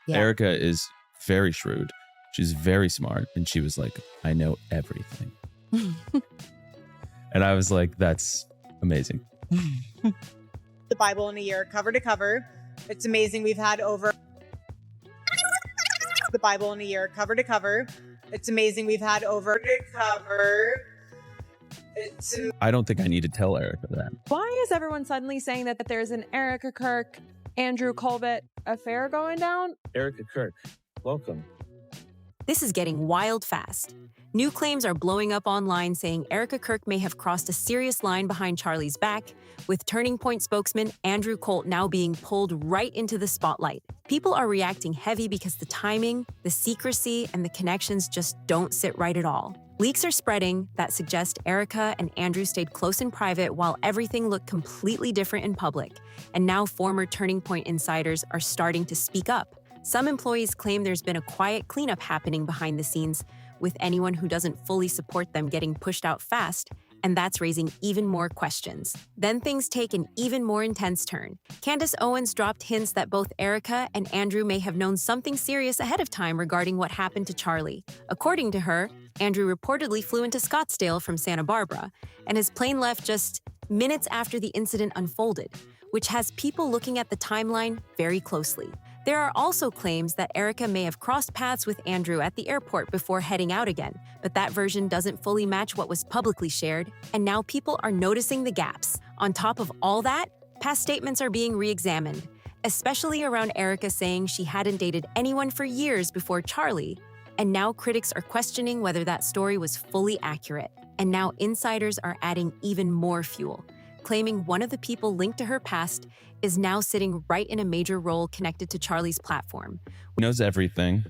Yeah. Erika is very shrewd. She's very smart. And she was like, I know everything. And I was like, that's amazing. The Bible in a year, cover to cover. It's amazing. We've had over the Bible in a year, cover to cover. It's amazing. We've had over to cover. I don't think I need to tell Erika that. Why is everyone suddenly saying that there's an Erika Kirk, Andrew Kolvet affair going down? Erika Kirk, welcome. This is getting wild fast. New claims are blowing up online saying Erika Kirk may have crossed a serious line behind Charlie's back, with Turning Point spokesman Andrew Kolvet now being pulled right into the spotlight. People are reacting heavy because the timing, the secrecy, and the connections just don't sit right at all. Leaks are spreading that suggest Erika and Andrew stayed close in private while everything looked completely different in public, and now former Turning Point insiders are starting to speak up. Some employees claim there's been a quiet cleanup happening behind the scenes, with anyone who doesn't fully support them getting pushed out fast, and that's raising even more questions. Then things take an even more intense turn. Candace Owens dropped hints that both Erika and Andrew may have known something serious ahead of time regarding what happened to Charlie. According to her, Andrew reportedly flew into Scottsdale from Santa Barbara, and his plane left just minutes after the incident unfolded, which has people looking at the timeline very closely. There are also claims that Erika may have crossed paths with Andrew at the airport before heading out again, but that version doesn't fully match what was publicly shared, and now people are noticing the gaps. On top of all that, past statements are being re-examined, especially around Erika saying she hadn't dated anyone for years before Charlie, and now critics are questioning whether that story was fully accurate. And now insiders are adding even more fuel, claiming one of the people linked to her past is now sitting right in a major role connected to Charlie's platform. She knows everything.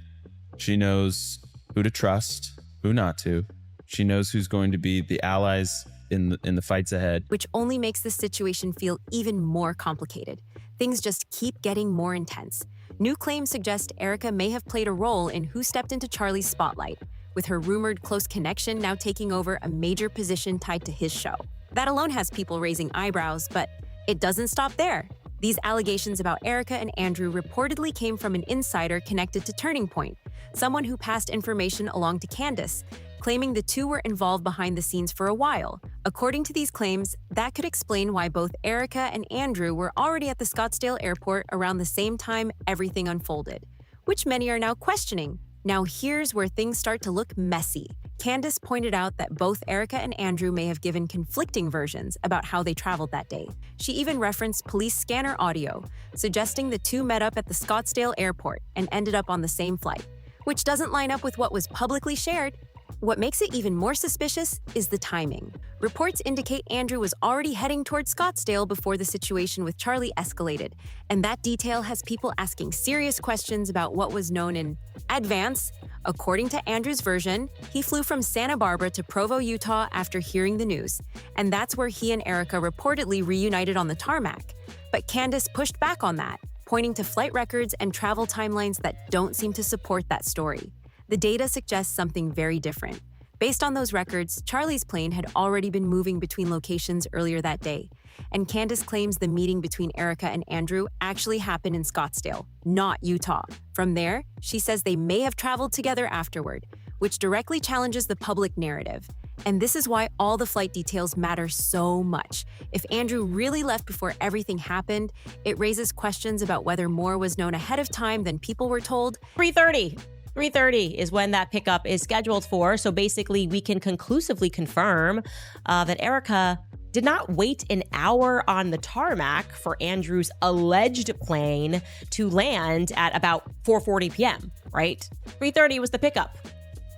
She knows who to trust, who not to. She knows who's going to be the allies in the fights ahead. Which only makes this situation feel even more complicated. Things just keep getting more intense. New claims suggest Erika may have played a role in who stepped into Charlie's spotlight, with her rumored close connection now taking over a major position tied to his show. That alone has people raising eyebrows, but it doesn't stop there. These allegations about Erika and Andrew reportedly came from an insider connected to Turning Point, someone who passed information along to Candace, claiming the two were involved behind the scenes for a while. According to these claims, that could explain why both Erika and Andrew were already at the Scottsdale airport around the same time everything unfolded, which many are now questioning. Now here's where things start to look messy. Candace pointed out that both Erika and Andrew may have given conflicting versions about how they traveled that day. She even referenced police scanner audio, suggesting the two met up at the Scottsdale airport and ended up on the same flight, which doesn't line up with what was publicly shared. What makes it even more suspicious is the timing. Reports indicate Andrew was already heading toward Scottsdale before the situation with Charlie escalated, and that detail has people asking serious questions about what was known in advance. According to Andrew's version, he flew from Santa Barbara to Provo, Utah after hearing the news, and that's where he and Erika reportedly reunited on the tarmac. But Candace pushed back on that, pointing to flight records and travel timelines that don't seem to support that story. The data suggests something very different. Based on those records, Charlie's plane had already been moving between locations earlier that day, and Candace claims the meeting between Erika and Andrew actually happened in Scottsdale, not Utah. From there, she says they may have traveled together afterward, which directly challenges the public narrative. And this is why all the flight details matter so much. If Andrew really left before everything happened, it raises questions about whether more was known ahead of time than people were told. 3:30 is when that pickup is scheduled for. So basically, we can conclusively confirm that Erika did not wait an hour on the tarmac for Andrew's alleged plane to land at about 4:40 p.m., right? 3:30 was the pickup.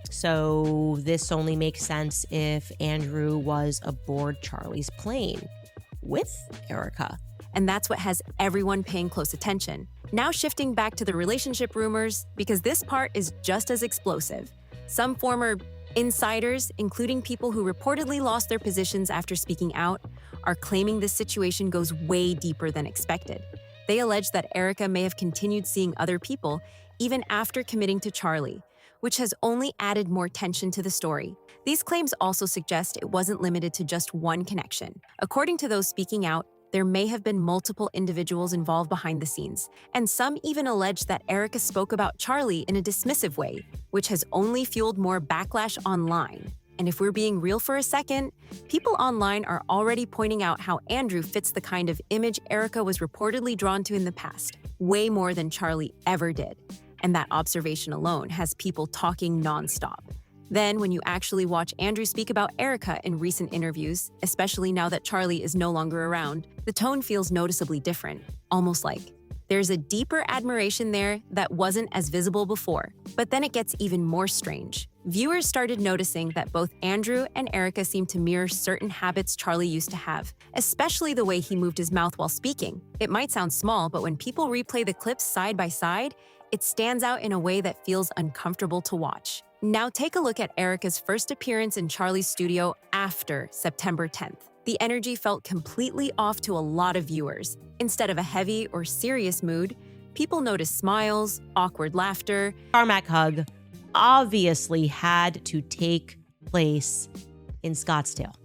So this only makes sense if Andrew was aboard Charlie's plane with Erika. And that's what has everyone paying close attention. Now shifting back to the relationship rumors, because this part is just as explosive. Some former insiders, including people who reportedly lost their positions after speaking out, are claiming this situation goes way deeper than expected. They allege that Erika may have continued seeing other people even after committing to Charlie, which has only added more tension to the story. These claims also suggest it wasn't limited to just one connection. According to those speaking out, there may have been multiple individuals involved behind the scenes, and some even allege that Erika spoke about Charlie in a dismissive way, which has only fueled more backlash online. And if we're being real for a second, people online are already pointing out how Andrew fits the kind of image Erika was reportedly drawn to in the past, way more than Charlie ever did. And that observation alone has people talking nonstop. Then, when you actually watch Andrew speak about Erika in recent interviews, especially now that Charlie is no longer around, the tone feels noticeably different, almost like there's a deeper admiration there that wasn't as visible before. But then it gets even more strange. Viewers started noticing that both Andrew and Erika seemed to mirror certain habits Charlie used to have, especially the way he moved his mouth while speaking. It might sound small, but when people replay the clips side by side, it stands out in a way that feels uncomfortable to watch. Now take a look at Erika's first appearance in Charlie's studio after September 10th. The energy felt completely off to a lot of viewers. Instead of a heavy or serious mood, people noticed smiles, awkward laughter. Tarmac hug obviously had to take place in Scottsdale.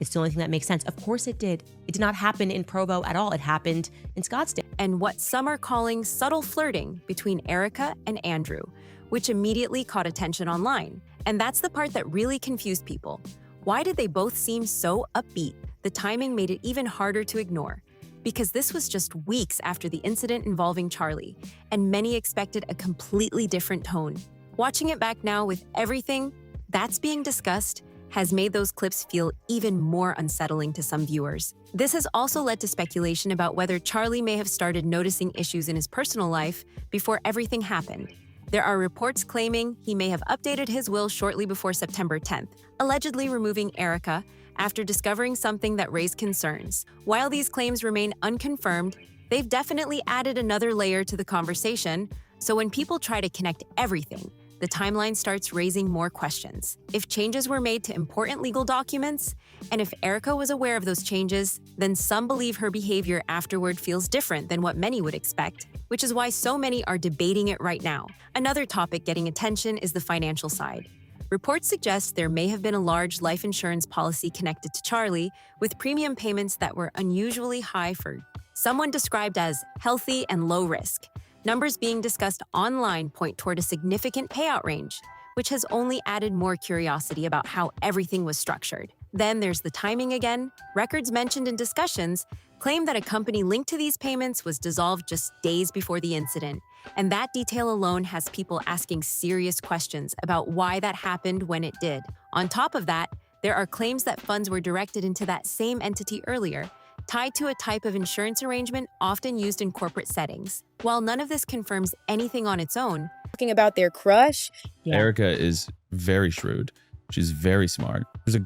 It's the only thing that makes sense. Of course it did. It did not happen in Provo at all. It happened in Scottsdale. And what some are calling subtle flirting between Erika and Andrew, which immediately caught attention online. And that's the part that really confused people. Why did they both seem so upbeat? The timing made it even harder to ignore, because this was just weeks after the incident involving Charlie, and many expected a completely different tone. Watching it back now with everything that's being discussed has made those clips feel even more unsettling to some viewers. This has also led to speculation about whether Charlie may have started noticing issues in his personal life before everything happened. There are reports claiming he may have updated his will shortly before September 10th, allegedly removing Erika after discovering something that raised concerns. While these claims remain unconfirmed, they've definitely added another layer to the conversation, so when people try to connect everything, the timeline starts raising more questions. If changes were made to important legal documents, and if Erika was aware of those changes, then some believe her behavior afterward feels different than what many would expect, which is why so many are debating it right now. Another topic getting attention is the financial side. Reports suggest there may have been a large life insurance policy connected to Charlie, with premium payments that were unusually high for someone described as healthy and low risk. Numbers being discussed online point toward a significant payout range, which has only added more curiosity about how everything was structured. Then there's the timing again. Records mentioned in discussions claim that a company linked to these payments was dissolved just days before the incident, and that detail alone has people asking serious questions about why that happened when it did. On top of that, there are claims that funds were directed into that same entity earlier, tied to a type of insurance arrangement often used in corporate settings. While none of this confirms anything on its own, Talking about their crush. Yeah. Erika is very shrewd. She's very smart. There's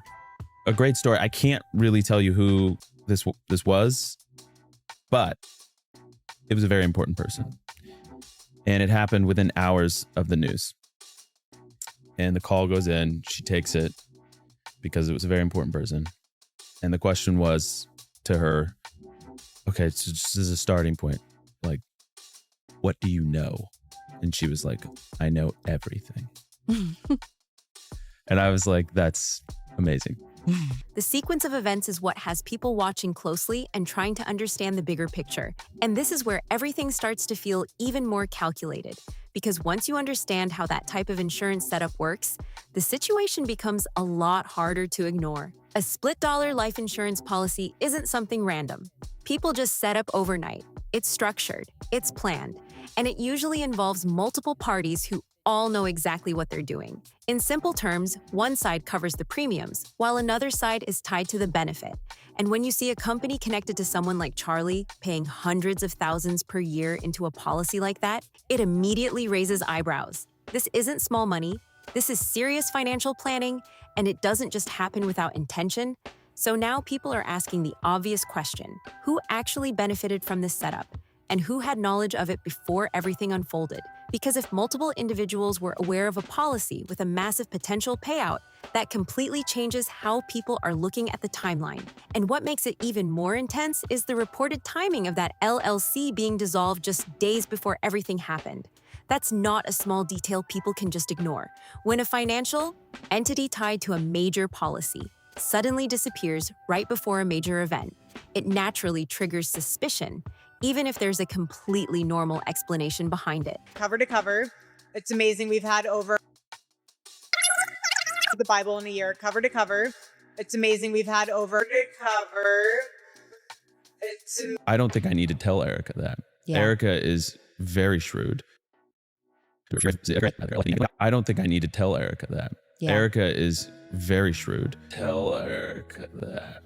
a great story. I can't really tell you who this was, but it was a very important person. And it happened within hours of the news. And the call goes in. She takes it because it was a very important person. And the question was to her, okay, so this is a starting point. Like, what do you know? And she was like, I know everything. And I was like, that's amazing. the sequence of events is what has people watching closely and trying to understand the bigger picture. And this is where everything starts to feel even more calculated. Because once you understand how that type of insurance setup works, the situation becomes a lot harder to ignore. A split-dollar life insurance policy isn't something random. People just set up overnight. It's structured, it's planned, and it usually involves multiple parties who all know exactly what they're doing. In simple terms, one side covers the premiums, while another side is tied to the benefit. And when you see a company connected to someone like Charlie paying hundreds of thousands per year into a policy like that, it immediately raises eyebrows. This isn't small money, this is serious financial planning, and it doesn't just happen without intention. So now people are asking the obvious question: who actually benefited from this setup? And who had knowledge of it before everything unfolded? Because if multiple individuals were aware of a policy with a massive potential payout, that completely changes how people are looking at the timeline. And what makes it even more intense is the reported timing of that LLC being dissolved just days before everything happened. That's not a small detail people can just ignore. When a financial entity tied to a major policy suddenly disappears right before a major event, it naturally triggers suspicion, even if there's a completely normal explanation behind it. Cover to cover. It's amazing. We've had over the Bible in a year, cover to cover. It's amazing. We've had over to cover. I don't think I need to tell Erika that. Yeah. Erika is very shrewd. I don't think I need to tell Erika that. Yeah. Erika is very shrewd. Tell Erika that.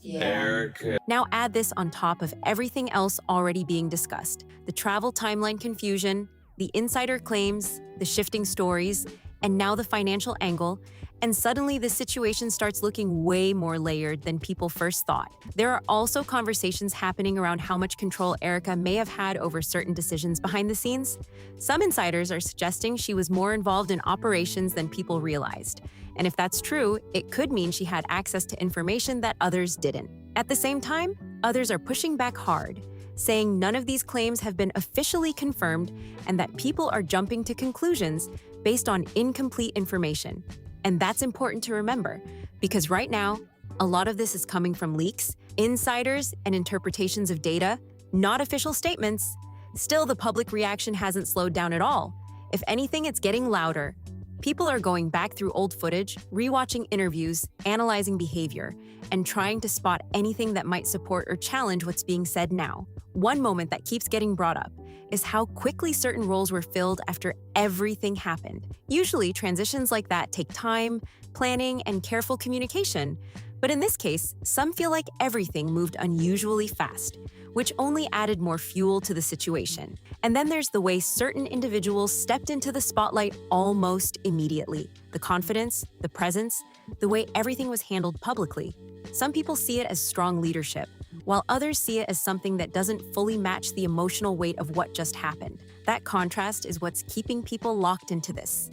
Erika. Now add this on top of everything else already being discussed: the travel timeline confusion, the insider claims, the shifting stories, and now the financial angle, and suddenly the situation starts looking way more layered than people first thought. There are also conversations happening around how much control Erika may have had over certain decisions behind the scenes. Some insiders are suggesting she was more involved in operations than people realized. And if that's true, it could mean she had access to information that others didn't. At the same time, others are pushing back hard, saying none of these claims have been officially confirmed and that people are jumping to conclusions based on incomplete information. And that's important to remember, because right now, a lot of this is coming from leaks, insiders, and interpretations of data, not official statements. Still, the public reaction hasn't slowed down at all. If anything, it's getting louder. People are going back through old footage, rewatching interviews, analyzing behavior, and trying to spot anything that might support or challenge what's being said now. One moment that keeps getting brought up is how quickly certain roles were filled after everything happened. Usually, transitions like that take time, planning, and careful communication. But in this case, some feel like everything moved unusually fast, which only added more fuel to the situation. And then there's the way certain individuals stepped into the spotlight almost immediately. The confidence, the presence, the way everything was handled publicly. Some people see it as strong leadership, while others see it as something that doesn't fully match the emotional weight of what just happened. That contrast is what's keeping people locked into this.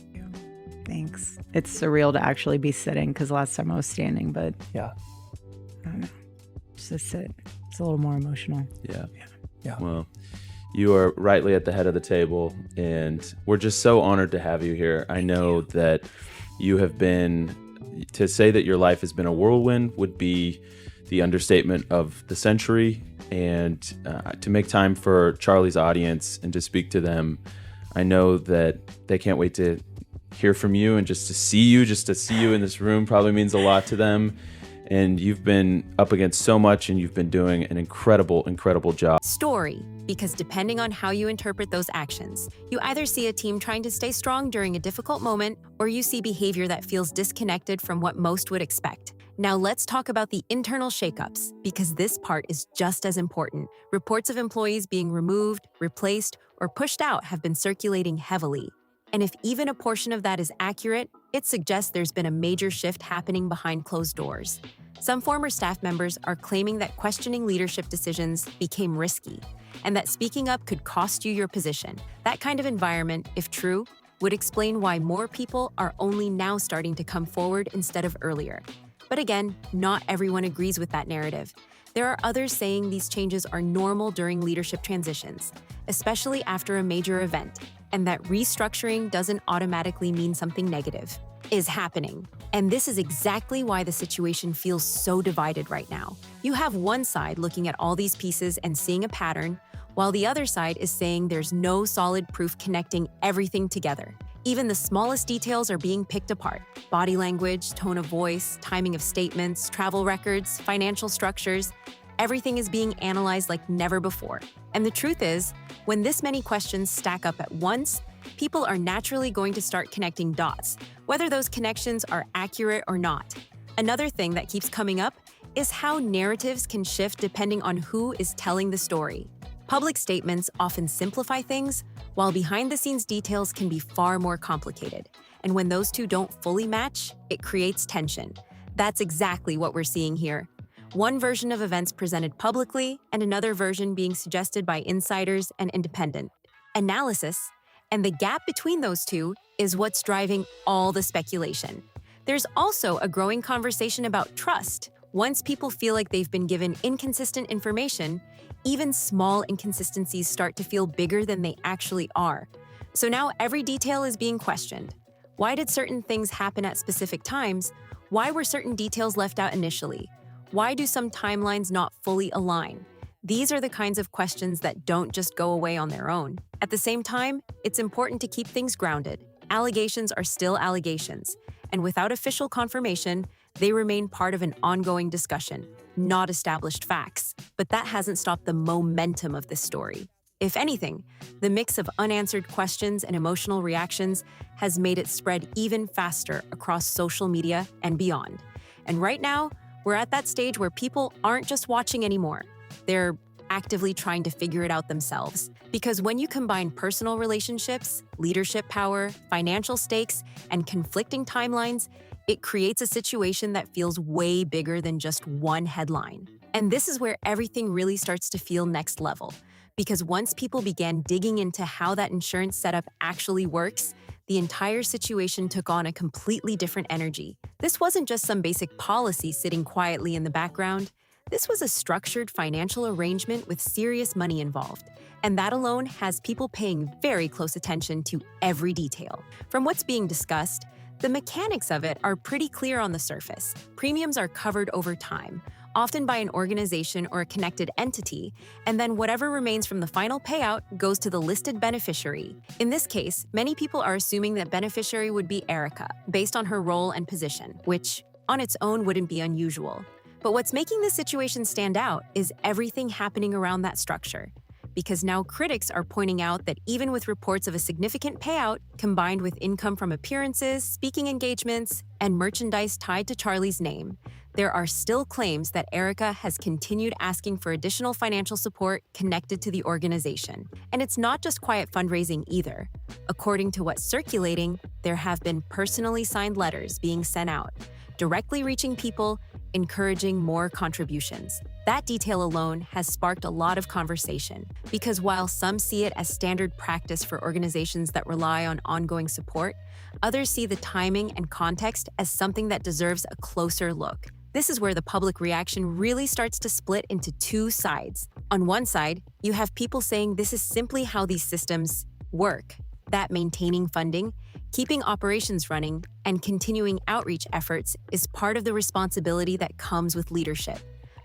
Thanks. It's surreal to actually be sitting, because last time I was standing, but Yeah. I don't know. Just to sit. It's a little more emotional. Yeah. Well, you are rightly at the head of the table, and we're just so honored to have you here. I know that you have been, to say that your life has been a whirlwind would be the understatement of the century, and to make time for Charlie's audience and to speak to them, I know that they can't wait to hear from you, and just to see you in this room probably means a lot to them. And you've been up against so much, and you've been doing an incredible, incredible job. Story, because depending on how you interpret those actions, you either see a team trying to stay strong during a difficult moment, or you see behavior that feels disconnected from what most would expect. Now let's talk about the internal shakeups, because this part is just as important. Reports of employees being removed, replaced, or pushed out have been circulating heavily. And if even a portion of that is accurate, it suggests there's been a major shift happening behind closed doors. Some former staff members are claiming that questioning leadership decisions became risky, and that speaking up could cost you your position. That kind of environment, if true, would explain why more people are only now starting to come forward instead of earlier. But again, not everyone agrees with that narrative. There are others saying these changes are normal during leadership transitions, especially after a major event, and that restructuring doesn't automatically mean something negative is happening. And this is exactly why the situation feels so divided right now. You have one side looking at all these pieces and seeing a pattern, while the other side is saying there's no solid proof connecting everything together. Even the smallest details are being picked apart. Body language, tone of voice, timing of statements, travel records, financial structures. Everything is being analyzed like never before. And the truth is, when this many questions stack up at once, people are naturally going to start connecting dots, whether those connections are accurate or not. Another thing that keeps coming up is how narratives can shift depending on who is telling the story. Public statements often simplify things, while behind-the-scenes details can be far more complicated. And when those two don't fully match, it creates tension. That's exactly what we're seeing here. One version of events presented publicly, and another version being suggested by insiders and independent analysis. And the gap between those two is what's driving all the speculation. There's also a growing conversation about trust. Once people feel like they've been given inconsistent information, even small inconsistencies start to feel bigger than they actually are. So now every detail is being questioned. Why did certain things happen at specific times? Why were certain details left out initially? Why do some timelines not fully align? These are the kinds of questions that don't just go away on their own. At the same time, it's important to keep things grounded. Allegations are still allegations, and without official confirmation, they remain part of an ongoing discussion, not established facts. But that hasn't stopped the momentum of this story. If anything, the mix of unanswered questions and emotional reactions has made it spread even faster across social media and beyond. And right now, we're at that stage where people aren't just watching anymore. They're actively trying to figure it out themselves. Because when you combine personal relationships, leadership power, financial stakes, and conflicting timelines, it creates a situation that feels way bigger than just one headline. And this is where everything really starts to feel next level. Because once people began digging into how that insurance setup actually works, the entire situation took on a completely different energy. This wasn't just some basic policy sitting quietly in the background. This was a structured financial arrangement with serious money involved. And that alone has people paying very close attention to every detail. From what's being discussed, the mechanics of it are pretty clear on the surface. Premiums are covered over time, often by an organization or a connected entity, and then whatever remains from the final payout goes to the listed beneficiary. In this case, many people are assuming that beneficiary would be Erika, based on her role and position, which on its own wouldn't be unusual. But what's making this situation stand out is everything happening around that structure. Because now critics are pointing out that even with reports of a significant payout, combined with income from appearances, speaking engagements, and merchandise tied to Charlie's name, there are still claims that Erika has continued asking for additional financial support connected to the organization. And it's not just quiet fundraising either. According to what's circulating, there have been personally signed letters being sent out, directly reaching people, encouraging more contributions. That detail alone has sparked a lot of conversation, because while some see it as standard practice for organizations that rely on ongoing support, others see the timing and context as something that deserves a closer look. This is where the public reaction really starts to split into two sides. On one side, you have people saying this is simply how these systems work, that maintaining funding, keeping operations running, and continuing outreach efforts is part of the responsibility that comes with leadership.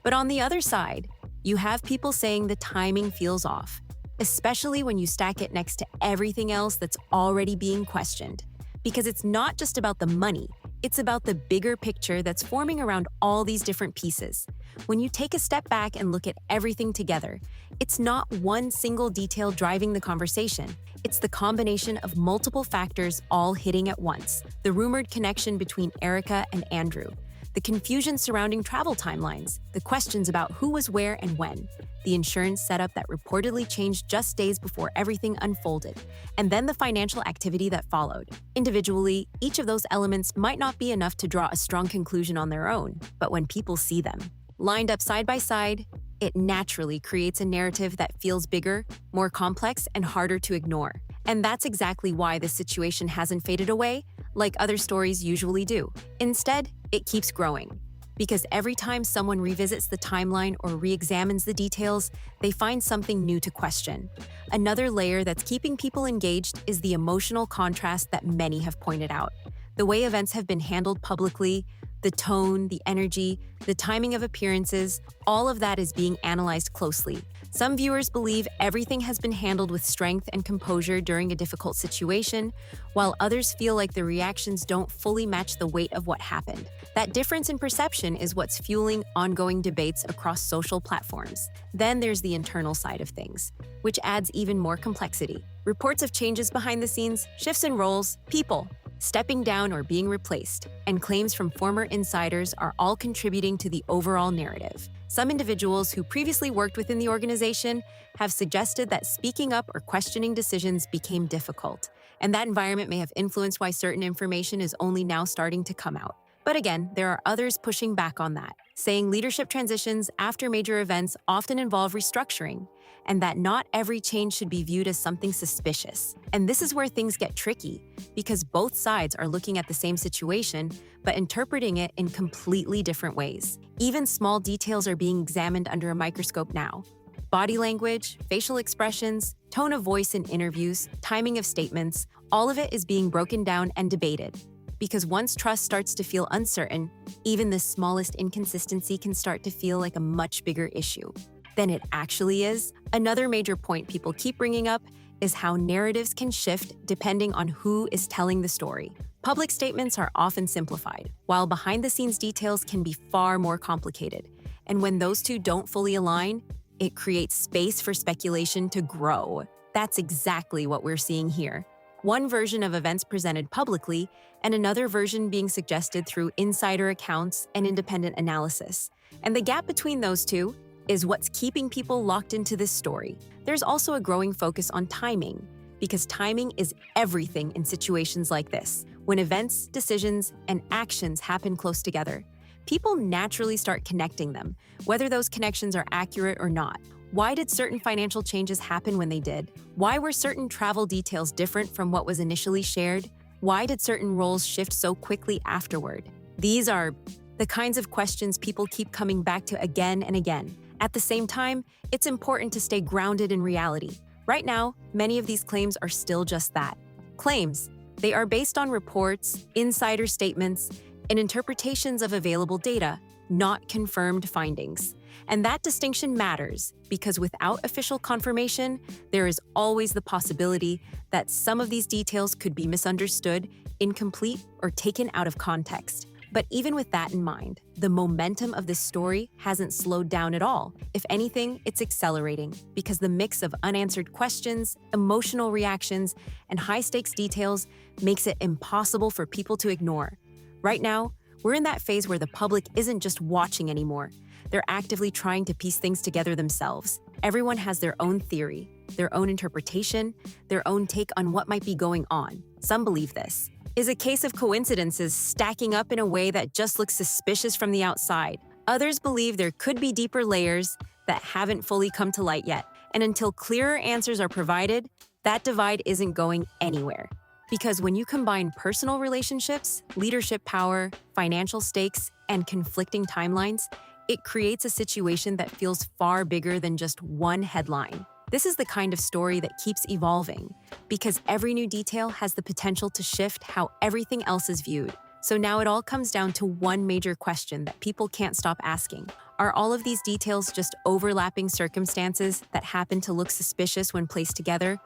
But on the other side, you have people saying the timing feels off, especially when you stack it next to everything else that's already being questioned. Because it's not just about the money, it's about the bigger picture that's forming around all these different pieces. When you take a step back and look at everything together, it's not one single detail driving the conversation. It's the combination of multiple factors all hitting at once. The rumored connection between Erika and Andrew, the confusion surrounding travel timelines, the questions about who was where and when, the insurance setup that reportedly changed just days before everything unfolded, and then the financial activity that followed. Individually, each of those elements might not be enough to draw a strong conclusion on their own, but when people see them, lined up side by side, it naturally creates a narrative that feels bigger, more complex, and harder to ignore. And that's exactly why this situation hasn't faded away, like other stories usually do. Instead, it keeps growing. Because every time someone revisits the timeline or re-examines the details, they find something new to question. Another layer that's keeping people engaged is the emotional contrast that many have pointed out. The way events have been handled publicly, the tone, the energy, the timing of appearances, all of that is being analyzed closely. Some viewers believe everything has been handled with strength and composure during a difficult situation, while others feel like the reactions don't fully match the weight of what happened. That difference in perception is what's fueling ongoing debates across social platforms. Then there's the internal side of things, which adds even more complexity. Reports of changes behind the scenes, shifts in roles, people stepping down or being replaced, and claims from former insiders are all contributing to the overall narrative. Some individuals who previously worked within the organization have suggested that speaking up or questioning decisions became difficult, and that environment may have influenced why certain information is only now starting to come out. But again, there are others pushing back on that, saying leadership transitions after major events often involve restructuring, and that not every change should be viewed as something suspicious. And this is where things get tricky, because both sides are looking at the same situation, but interpreting it in completely different ways. Even small details are being examined under a microscope now. Body language, facial expressions, tone of voice in interviews, timing of statements, all of it is being broken down and debated. Because once trust starts to feel uncertain, even the smallest inconsistency can start to feel like a much bigger issue than it actually is. Another major point people keep bringing up is how narratives can shift depending on who is telling the story. Public statements are often simplified, while behind-the-scenes details can be far more complicated. And when those two don't fully align, it creates space for speculation to grow. That's exactly what we're seeing here. One version of events presented publicly, and another version being suggested through insider accounts and independent analysis. And the gap between those two is what's keeping people locked into this story. There's also a growing focus on timing, because timing is everything in situations like this. When events, decisions, and actions happen close together, people naturally start connecting them, whether those connections are accurate or not. Why did certain financial changes happen when they did? Why were certain travel details different from what was initially shared? Why did certain roles shift so quickly afterward? These are the kinds of questions people keep coming back to again and again. At the same time, it's important to stay grounded in reality. Right now, many of these claims are still just that. Claims. They are based on reports, insider statements, and interpretations of available data, not confirmed findings. And that distinction matters because without official confirmation, there is always the possibility that some of these details could be misunderstood, incomplete, or taken out of context. But even with that in mind, the momentum of this story hasn't slowed down at all. If anything, it's accelerating because the mix of unanswered questions, emotional reactions, and high-stakes details makes it impossible for people to ignore. Right now, we're in that phase where the public isn't just watching anymore. They're actively trying to piece things together themselves. Everyone has their own theory, their own interpretation, their own take on what might be going on. Some believe this is a case of coincidences stacking up in a way that just looks suspicious from the outside. Others believe there could be deeper layers that haven't fully come to light yet. And until clearer answers are provided, that divide isn't going anywhere. Because when you combine personal relationships, leadership power, financial stakes, and conflicting timelines, it creates a situation that feels far bigger than just one headline. This is the kind of story that keeps evolving, because every new detail has the potential to shift how everything else is viewed. So now it all comes down to one major question that people can't stop asking. Are all of these details just overlapping circumstances that happen to look suspicious when placed together?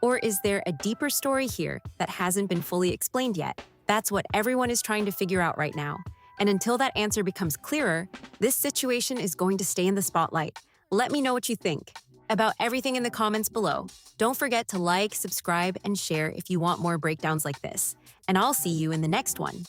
Or is there a deeper story here that hasn't been fully explained yet? That's what everyone is trying to figure out right now. And until that answer becomes clearer, this situation is going to stay in the spotlight. Let me know what you think about everything in the comments below. Don't forget to like, subscribe, and share if you want more breakdowns like this. And I'll see you in the next one.